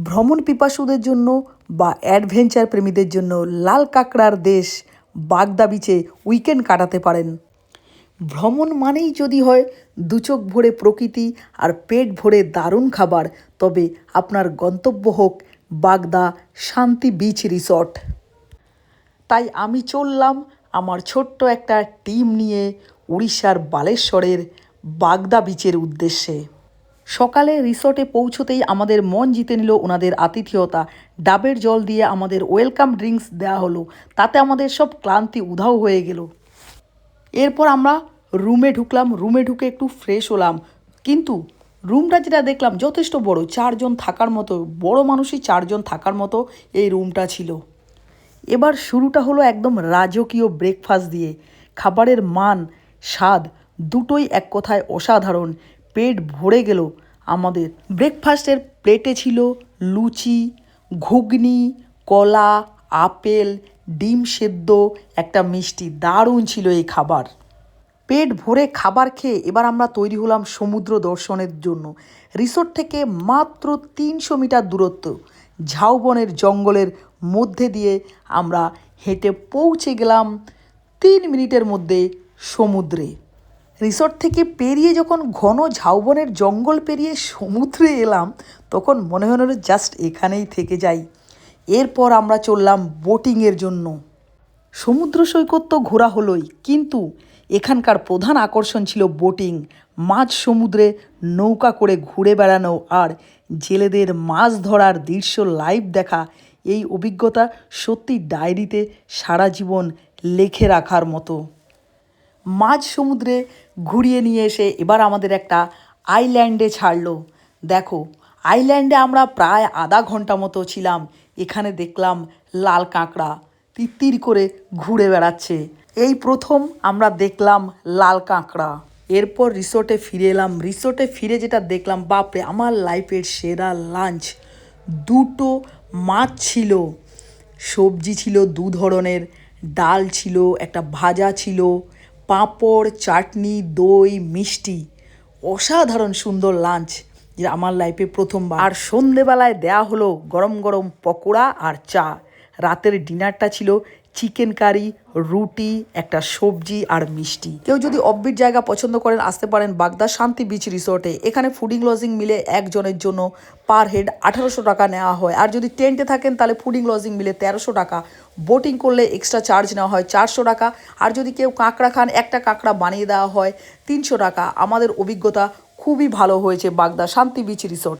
ভ্রমণ পিপাসুদের জন্য বা অ্যাডভেঞ্চার প্রেমীদের জন্য লাল কাঁকড়ার দেশ বাগদা বিচে উইকেন্ড কাটাতে পারেন। ভ্রমণ মানেই যদি হয় দু চোখ ভরে প্রকৃতি আর পেট ভরে দারুণ খাবার, তবে আপনার গন্তব্য হোক বাগদা শান্তি বিচ রিসর্ট। তাই আমি চললাম আমার ছোট্ট একটা টিম নিয়ে উড়িষ্যার বালেশ্বরের বাগদা বিচের উদ্দেশ্যে। সকালে রিসর্টে পৌঁছতেই আমাদের মন জিতে নিল ওনাদের আতিথেয়তা। ডাবের জল দিয়ে আমাদের ওয়েলকাম ড্রিঙ্কস দেওয়া হলো, তাতে আমাদের সব ক্লান্তি উধাও হয়ে গেল। এরপর আমরা রুমে ঢুকলাম, রুমে ঢুকে একটু ফ্রেশ হলাম। কিন্তু রুমটা যেটা দেখলাম যথেষ্ট বড়, 4 জন থাকার মতো, বড় মানুষই 4 জন থাকার মতো এই রুমটা ছিল। এবার শুরুটা হলো একদম রাজকীয় ব্রেকফাস্ট দিয়ে। খাবারের মান স্বাদ দুটোই এক কথায় অসাধারণ। পেট ভরে গেল আমাদের। ব্রেকফাস্টের প্লেটে ছিল লুচি, ঘুগনি, কলা, আপেল, ডিম সেদ্ধ, একটা মিষ্টি। দারুণ ছিল এই খাবার। পেট ভরে খাবার খেয়ে এবার আমরা তৈরি হলাম সমুদ্র দর্শনের জন্য। রিসোর্ট থেকে মাত্র 300 মিটার দূরত্ব, ঝাউবনের জঙ্গলের মধ্যে দিয়ে আমরা হেঁটে পৌঁছে গেলাম 3 মিনিটের মধ্যে সমুদ্রে। রিসর্ট থেকে পেরিয়ে যখন ঘন ঝাউবনের জঙ্গল পেরিয়ে সমুদ্রে এলাম, তখন মনে হলো জাস্ট এখানেই থেকে যাই। এরপর আমরা চললাম বোটিংয়ের জন্য। সমুদ্র সৈকত তো ঘোরা হলোই, কিন্তু এখানকার প্রধান আকর্ষণ ছিল বোটিং। মাঝ সমুদ্রে নৌকা করে ঘুরে বেড়ানো আর জেলেদের মাছ ধরার দৃশ্য লাইভ দেখা। এই অভিজ্ঞতা সত্যি ডায়েরিতে সারা জীবন লিখে রাখার মতো। মাঝ সমুদ্রে ঘুরিয়ে নিয়ে এসে এবার আমাদের একটা আইল্যান্ডে ছাড়লো। দেখো, আইল্যান্ডে আমরা প্রায় আধা ঘন্টা মতো ছিলাম। এখানে দেখলাম লাল কাঁকড়া তিত্তির করে ঘুরে বেড়াচ্ছে। এই প্রথম আমরা দেখলাম লাল কাঁকড়া। এরপর রিসোর্টে ফিরে এলাম। রিসোর্টে ফিরে যেটা দেখলাম, বাপরে, আমার লাইফের সেরা লাঞ্চ। 2টো মাছ ছিল, সবজি ছিল 2 ধরনের, ডাল ছিল, একটা ভাজা ছিল, পাঁপড়, চাটনি, দই, মিষ্টি। অসাধারণ সুন্দর লাঞ্চ, যেটা আমার লাইফে প্রথমবার। আর সন্ধেবেলায় দেয়া হলো গরম গরম পকোড়া আর চা। রাতের ডিনারটা ছিল চিকেন কারি, রুটি, একটা সবজি আর মিষ্টি। কেউ যদি অফবিট জায়গা পছন্দ করেন, আসতে পারেন বাগদা শান্তি বিচ রিসোর্টে। এখানে ফুডিং লজিং মিলে একজনের জন্য পার হেড 1800 টাকা নেওয়া হয়। আর যদি টেন্টে থাকেন তাহলে ফুডিং লজিং মিলে 1300 টাকা। বোটিং করলে এক্সট্রা চার্জ নেওয়া হয় 400 টাকা। আর যদি কেউ কাঁকড়া খান, একটা কাঁকড়া বানিয়ে দেওয়া হয় 300 টাকা। আমাদের অভিজ্ঞতা খুবই ভালো হয়েছে বাগদা শান্তি বিচ রিসোর্ট।